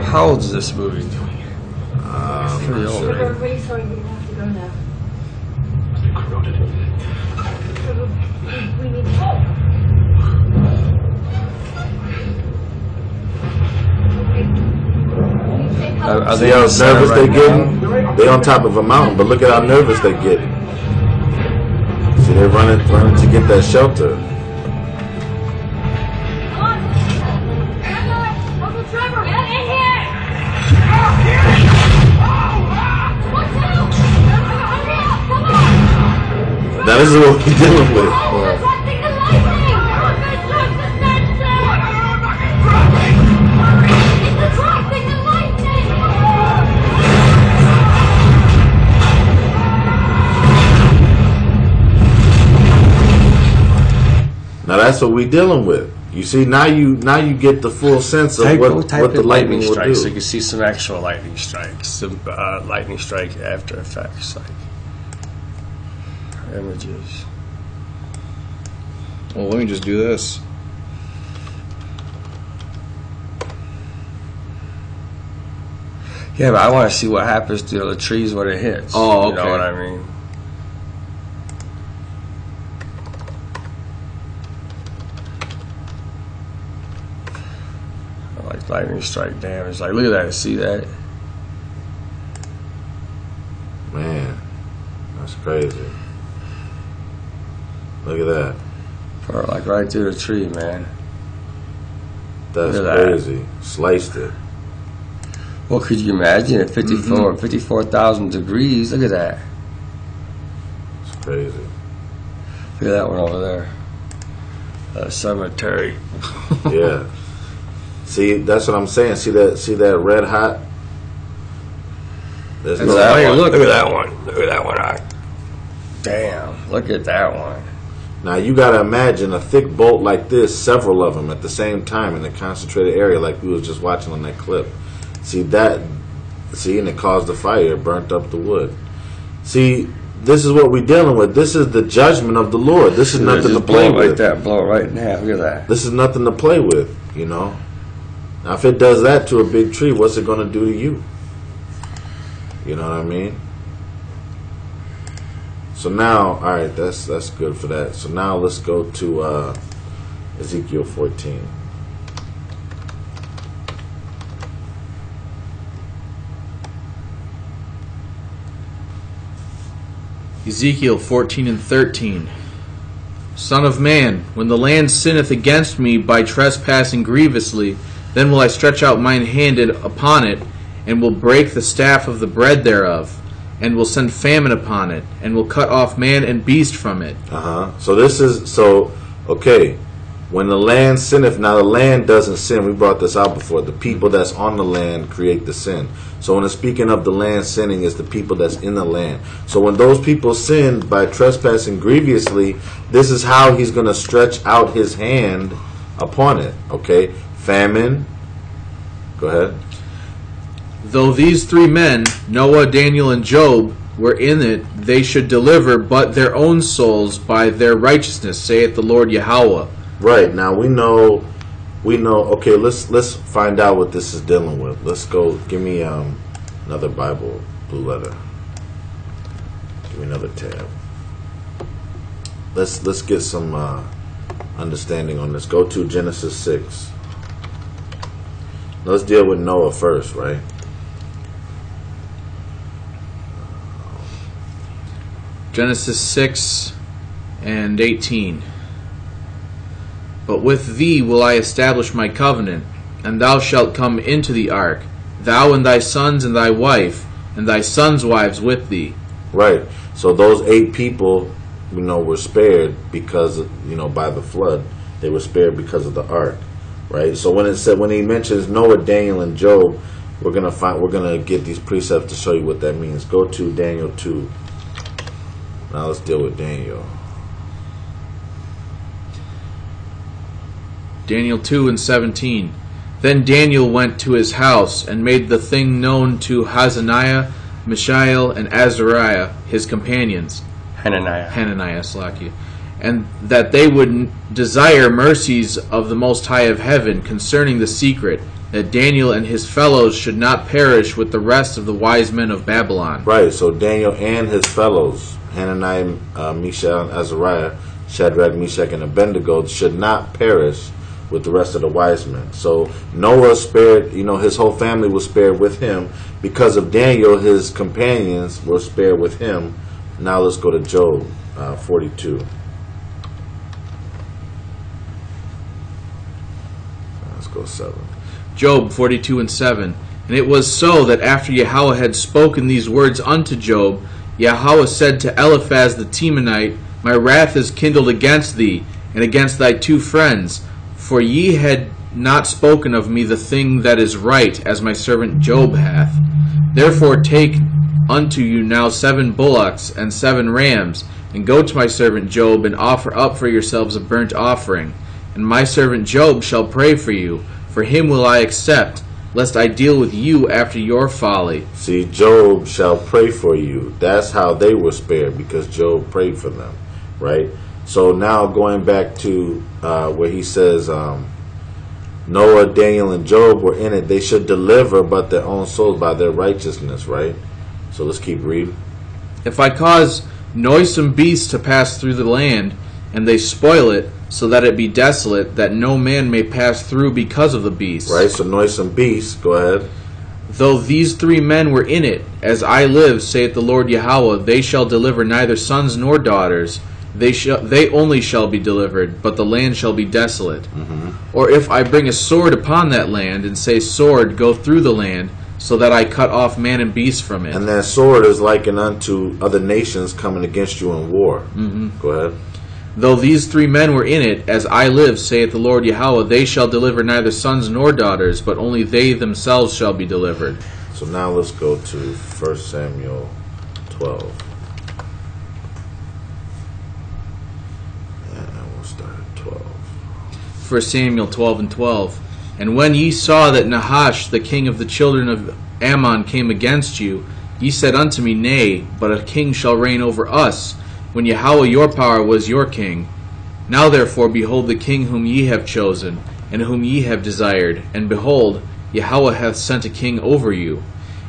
[SPEAKER 2] How old is this movie? Pretty old,
[SPEAKER 6] We're
[SPEAKER 2] right?
[SPEAKER 6] really sorry we have to go now.
[SPEAKER 5] It's been corroded.
[SPEAKER 6] We need help.
[SPEAKER 1] See how nervous they getting? They on top of a mountain, but look at how nervous they getting. See? See, they're running to get that shelter.
[SPEAKER 6] Uncle Trevor, get in here! What's out? Hurry up, come on!
[SPEAKER 1] Now this is what we're dealing with.
[SPEAKER 6] Attracting the lightning! It's attracting the lightning!
[SPEAKER 1] Now that's what we're dealing with. You see, now you get the full sense of what the lightning will
[SPEAKER 2] strikes, so you
[SPEAKER 1] do.
[SPEAKER 2] can see some actual lightning strikes, some lightning strike After Effects, like images.
[SPEAKER 3] Well, let me just do this.
[SPEAKER 2] Yeah, but I want to see what happens to the trees when it hits.
[SPEAKER 3] Oh,
[SPEAKER 2] You know
[SPEAKER 3] okay.
[SPEAKER 2] what I mean? Like lightning strike damage. Like, look at that. See that?
[SPEAKER 1] Man, that's crazy. Look at that.
[SPEAKER 2] Like right through the tree, man.
[SPEAKER 1] That's
[SPEAKER 2] Look at that.
[SPEAKER 1] crazy. Sliced it.
[SPEAKER 2] Well, could you imagine at 54,000 degrees? Look at that.
[SPEAKER 1] It's crazy.
[SPEAKER 2] Look at that one over there. Cemetery.
[SPEAKER 1] Yeah. See, that's what I'm saying. See that red hot? There's
[SPEAKER 2] Look at that one. Look at that one. Look at that one. Damn. Look at that one.
[SPEAKER 1] Now you gotta imagine a thick bolt like this, several of them at the same time in a concentrated area, like we was just watching on that clip. See, and it caused the fire, it burnt up the wood. See, this is what we're dealing with. This is the judgment of the Lord. This is nothing to play with.
[SPEAKER 2] Like that, blow it right in half. Look at that.
[SPEAKER 1] This is nothing to play with, you know. Now, if it does that to a big tree, what's it going to do to you? You know what I mean? So now, all right, that's good for that. So now let's go to Ezekiel 14.
[SPEAKER 3] Ezekiel 14 and 13. Son of man, when the land sinneth against me by trespassing grievously, then will I stretch out mine hand upon it, and will break the staff of the bread thereof, and will send famine upon it, and will cut off man and beast from it.
[SPEAKER 1] So okay. When the land sinneth, now the land doesn't sin. We brought this out before. The people that's on the land create the sin. So when it's speaking of the land sinning, it's the people that's in the land. So when those people sinned by trespassing grievously, this is how he's going to stretch out his hand upon it. Okay? Famine. Go ahead.
[SPEAKER 3] Though these three men, Noah, Daniel, and Job, were in it, they should deliver but their own souls by their righteousness, saith the Lord Yahweh.
[SPEAKER 1] Right, now we know. Okay, let's find out what this is dealing with. Let's go. Give me another Bible, blue letter. Give me another tab. Let's get some understanding on this. Go to Genesis 6. Let's deal with Noah first, right?
[SPEAKER 3] Genesis 6 and 18. But with thee will I establish my covenant, and thou shalt come into the ark, thou and thy sons and thy wife, and thy sons' wives with thee.
[SPEAKER 1] Right. So those 8 people, were spared because, by the flood. They were spared because of the ark, right? So when he mentions Noah, Daniel, and Job, we're gonna get these precepts to show you what that means. Go to Daniel 2. Now let's deal with Daniel.
[SPEAKER 3] Daniel 2 and 17. Then Daniel went to his house, and made the thing known to Hananiah, Mishael, and Azariah, his companions. Hananiah, Slakia. And that they would desire mercies of the Most High of Heaven concerning the secret, that Daniel and his fellows should not perish with the rest of the wise men of Babylon.
[SPEAKER 1] Right, so Daniel and his fellows, Hananiah, Mishael, and Azariah, Shadrach, Meshach, and Abednego, should not perish with the rest of the wise men. So Noah spared, his whole family was spared with him. Because of Daniel, his companions were spared with him. Now let's go to Job. 42. Let's go 7.
[SPEAKER 3] Job 42 and 7. And it was so that after Yahweh had spoken these words unto Job, Yahweh said to Eliphaz the Temanite, My wrath is kindled against thee, and against thy 2 friends, for ye had not spoken of me the thing that is right, as my servant Job hath. Therefore take unto you now 7 bullocks and 7 rams, and go to my servant Job, and offer up for yourselves a burnt offering. And my servant Job shall pray for you, for him will I accept, lest I deal with you after your folly.
[SPEAKER 1] See, Job shall pray for you. That's how they were spared, because Job prayed for them, right? So now going back to where he says Noah, Daniel, and Job were in it. They should deliver but their own souls by their righteousness, right? So let's keep reading.
[SPEAKER 3] If I cause noisome beasts to pass through the land, and they spoil it, so that it be desolate, that no man may pass through because of the beasts.
[SPEAKER 1] Right, so noisome beasts, go ahead.
[SPEAKER 3] Though these 3 men were in it, as I live, saith the Lord Yahweh, they shall deliver neither sons nor daughters. They only shall be delivered, but the land shall be desolate. Or if I bring a sword upon that land, and say, Sword, go through the land, so that I cut off man and beast from it.
[SPEAKER 1] And that sword is likened unto other nations coming against you in war. Go ahead.
[SPEAKER 3] Though these 3 men were in it, as I live, saith the Lord Yahweh, they shall deliver neither sons nor daughters, but only they themselves shall be delivered.
[SPEAKER 1] So now let's go to 1 Samuel 12. And we'll start at 12.
[SPEAKER 3] 1 Samuel 12 and 12. And when ye saw that Nahash, the king of the children of Ammon, came against you, ye said unto me, Nay, but a king shall reign over us, when Yahweh your power was your king. Now therefore behold the king whom ye have chosen, and whom ye have desired, and behold, Yahweh hath sent a king over you.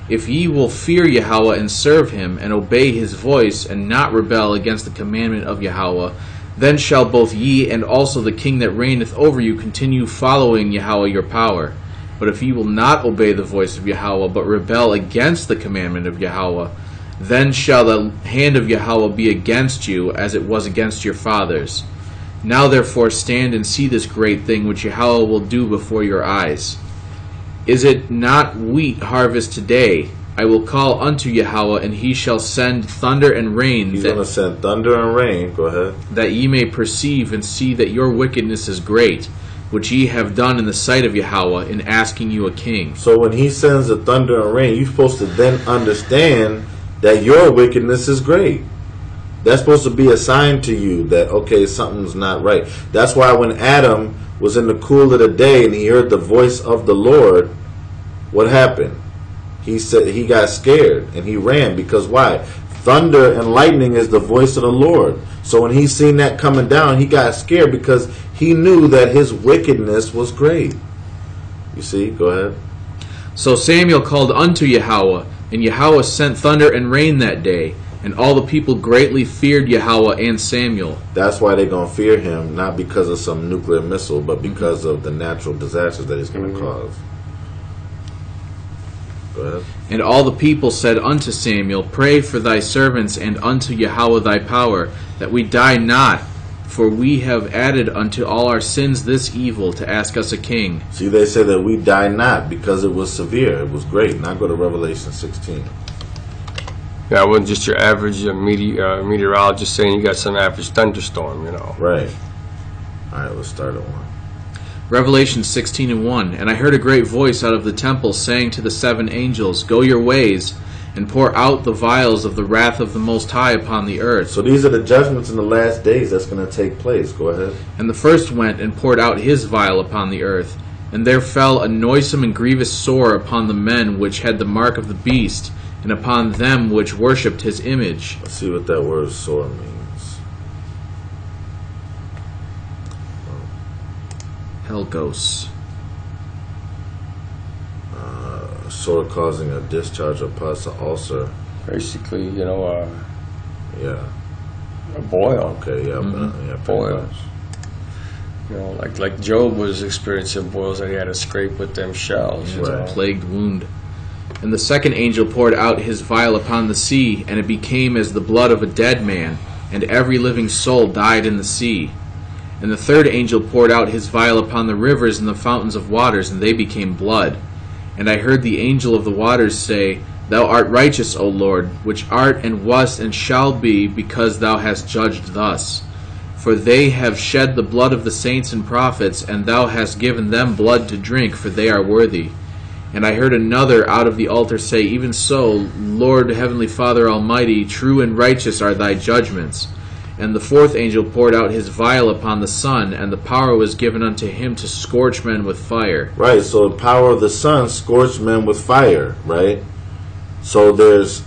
[SPEAKER 3] If ye will fear Yahweh and serve him, and obey his voice, and not rebel against the commandment of Yahweh, then shall both ye and also the king that reigneth over you continue following Yahweh your power. But if ye will not obey the voice of Yahweh, but rebel against the commandment of Yahweh, then shall the hand of Yahweh be against you, as it was against your fathers. Now therefore stand and see this great thing which Yahweh will do before your eyes. Is it not wheat harvest today? I will call unto Yahweh, and he shall send thunder and rain.
[SPEAKER 1] He's going to send thunder and rain. Go ahead.
[SPEAKER 3] That ye may perceive and see that your wickedness is great, which ye have done in the sight of Yahweh, in asking you a king.
[SPEAKER 1] So when he sends the thunder and rain, you're supposed to then understand that your wickedness is great. That's supposed to be a sign to you that, okay, something's not right. That's why when Adam was in the cool of the day and he heard the voice of the Lord, what happened? He said he got scared and he ran, because why? Thunder and lightning is the voice of the Lord. So when he seen that coming down, he got scared because he knew that his wickedness was great. You see? Go ahead.
[SPEAKER 3] So Samuel called unto Yahweh, and Yahweh sent thunder and rain that day, and all the people greatly feared Yahweh and Samuel.
[SPEAKER 1] That's why they're going to fear him, not because of some nuclear missile, but because of the natural disasters that he's going to cause. Go ahead.
[SPEAKER 3] And all the people said unto Samuel, Pray for thy servants and unto Yahweh thy power, that we die not, for we have added unto all our sins this evil, to ask us a king.
[SPEAKER 1] See, they say that we die not because it was severe. It was great. Now go to Revelation 16.
[SPEAKER 2] Yeah, it wasn't just your average meteorologist saying you got some average thunderstorm, you know.
[SPEAKER 1] Right. All right, let's start at 1.
[SPEAKER 3] Revelation 16 and 1. And I heard a great voice out of the temple saying to the 7 angels, Go your ways, and pour out the vials of the wrath of the Most High upon the earth.
[SPEAKER 1] So these are the judgments in the last days that's going to take place. Go ahead.
[SPEAKER 3] And the first went and poured out his vial upon the earth. And there fell a noisome and grievous sore upon the men which had the mark of the beast, and upon them which worshipped his image.
[SPEAKER 1] Let's see what that word sore means.
[SPEAKER 3] Helgos.
[SPEAKER 1] Sore causing a discharge of pus, an ulcer.
[SPEAKER 2] Basically, you know,
[SPEAKER 1] Yeah.
[SPEAKER 2] a boil.
[SPEAKER 1] Okay, yeah. Yeah,
[SPEAKER 2] Boils. You know, like Job was experiencing boils that he had to scrape with them shells. You
[SPEAKER 1] Right.
[SPEAKER 2] know?
[SPEAKER 3] Plagued wound. And the second angel poured out his vial upon the sea, and it became as the blood of a dead man, and every living soul died in the sea. And the third angel poured out his vial upon the rivers and the fountains of waters, and they became blood. And I heard the angel of the waters say, Thou art righteous, O Lord, which art and wast and shall be, because thou hast judged thus. For they have shed the blood of the saints and prophets, and thou hast given them blood to drink, for they are worthy. And I heard another out of the altar say, Even so, Lord, Heavenly Father Almighty, true and righteous are thy judgments. And the fourth angel poured out his vial upon the sun, and the power was given unto him to scorch men with fire.
[SPEAKER 1] Right, so the power of the sun scorched men with fire, right? So there's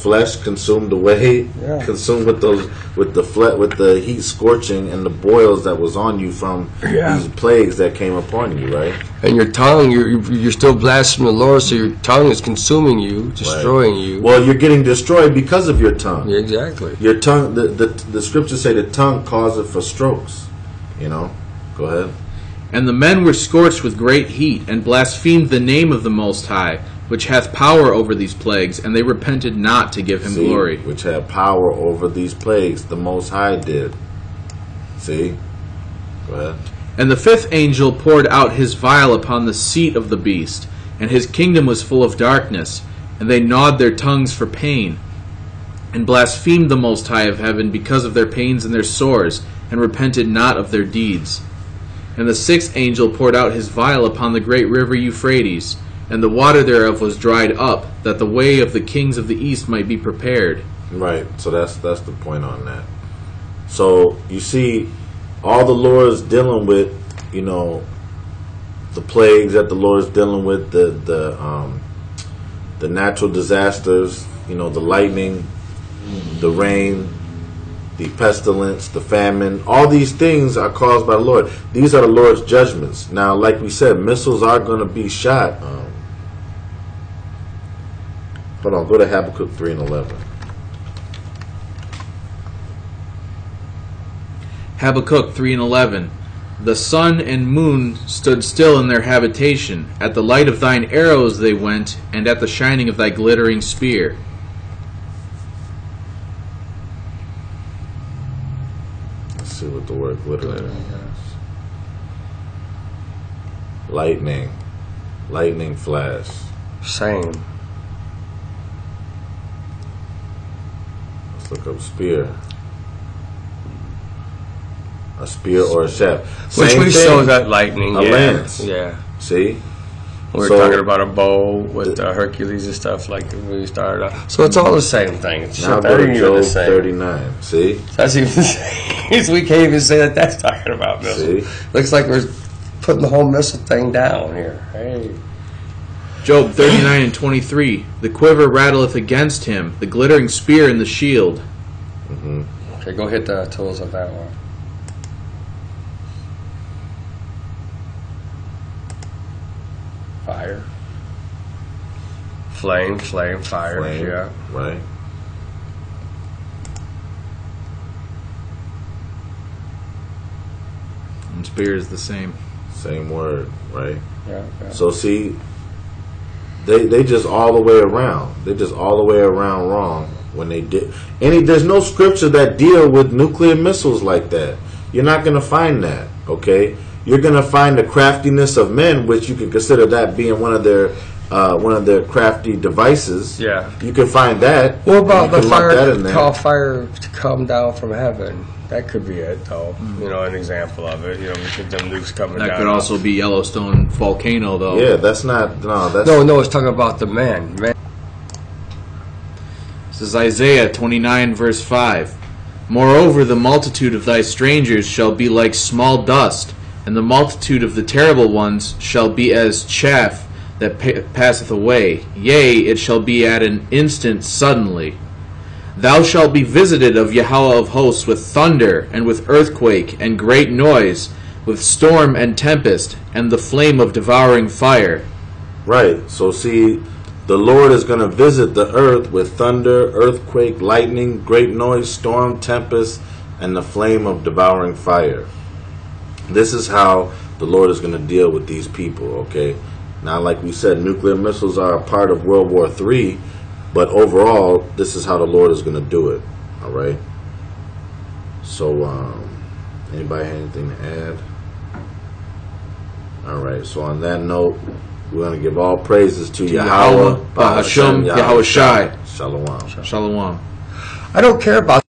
[SPEAKER 1] flesh consumed away, consumed with the heat scorching and the boils that was on you from these plagues that came upon you, right?
[SPEAKER 2] And your tongue, you're still blaspheming the Lord, so your tongue is consuming you, destroying you.
[SPEAKER 1] Well, you're getting destroyed because of your tongue.
[SPEAKER 2] Yeah, exactly.
[SPEAKER 1] Your tongue, the scriptures say the tongue causeth for strokes. You know, go ahead.
[SPEAKER 3] And the men were scorched with great heat, and blasphemed the name of the Most High, which hath power over these plagues, and they repented not to give him glory.
[SPEAKER 1] Which had power over these plagues, the Most High did. See? Go ahead.
[SPEAKER 3] And the fifth angel poured out his vial upon the seat of the beast, and his kingdom was full of darkness, and they gnawed their tongues for pain, and blasphemed the Most High of heaven because of their pains and their sores, and repented not of their deeds. And the sixth angel poured out his vial upon the great river Euphrates, and the water thereof was dried up, that the way of the kings of the east might be prepared.
[SPEAKER 1] Right, so that's the point on that. So you see, all the Lord is dealing with, you know, the plagues that the Lord is dealing with, the natural disasters, you know, the lightning, the rain, the pestilence, the famine, all these things are caused by the Lord. These are the Lord's judgments. Now, like we said, missiles are going to be shot. Hold on, go to Habakkuk 3 and 11.
[SPEAKER 3] Habakkuk 3 and 11. The sun and moon stood still in their habitation. At the light of thine arrows they went, and at the shining of thy glittering spear.
[SPEAKER 1] Let's see what the word glittering is. Lightning. Lightning flash.
[SPEAKER 2] Same.
[SPEAKER 1] Look up spear. A spear or a shaft.
[SPEAKER 2] Which we saw that lightning.
[SPEAKER 1] A lance.
[SPEAKER 2] Yeah.
[SPEAKER 1] See?
[SPEAKER 2] We were talking about a bow with Hercules and stuff like when we started out. So it's all the same thing. It's
[SPEAKER 1] now go to Job 39. See?
[SPEAKER 2] That's even the same. We can't even say that that's talking about missiles.
[SPEAKER 1] See?
[SPEAKER 2] Looks like we're putting the whole missile thing down here. Hey.
[SPEAKER 3] Job 39 and 23. The quiver rattleth against him, the glittering spear and the shield.
[SPEAKER 1] Mm-hmm.
[SPEAKER 2] Okay, go hit the tools of that one. Fire. Flame, fire.
[SPEAKER 1] Flame,
[SPEAKER 2] yeah.
[SPEAKER 1] Right.
[SPEAKER 3] And spear is the same.
[SPEAKER 1] Same word, right?
[SPEAKER 2] Yeah.
[SPEAKER 1] So see, they just all the way around. They just all the way around wrong when they did. There's no scripture that deal with nuclear missiles like that. You're not going to find that, okay? You're going to find the craftiness of men, which you can consider that being one of their crafty devices.
[SPEAKER 2] Yeah.
[SPEAKER 1] You can find that.
[SPEAKER 2] What about the
[SPEAKER 1] fire?
[SPEAKER 2] Call fire to come down from heaven. That could be it, though. You know, an example of it. You know, we get them nukes coming down.
[SPEAKER 3] That could also be Yellowstone volcano, though.
[SPEAKER 1] Yeah, that's not. No, that's
[SPEAKER 2] no. It's talking about the men.
[SPEAKER 3] This is Isaiah 29, verse 5. Moreover, the multitude of thy strangers shall be like small dust, and the multitude of the terrible ones shall be as chaff that passeth away. Yea, it shall be at an instant suddenly. Thou shalt be visited of Yahweh of hosts with thunder, and with earthquake, and great noise, with storm and tempest, and the flame of devouring fire.
[SPEAKER 1] Right. So see, the Lord is going to visit the earth with thunder, earthquake, lightning, great noise, storm, tempest, and the flame of devouring fire. This is how the Lord is going to deal with these people, okay? Now, like we said, nuclear missiles are a part of World War III, but overall, this is how the Lord is going to do it, all right? So, anybody have anything to add? Alright, so on that note, we're going to give all praises to Yahweh,
[SPEAKER 3] Bahashem, Yahweh Shai.
[SPEAKER 1] Shalom.
[SPEAKER 3] Shalom.
[SPEAKER 2] I don't care about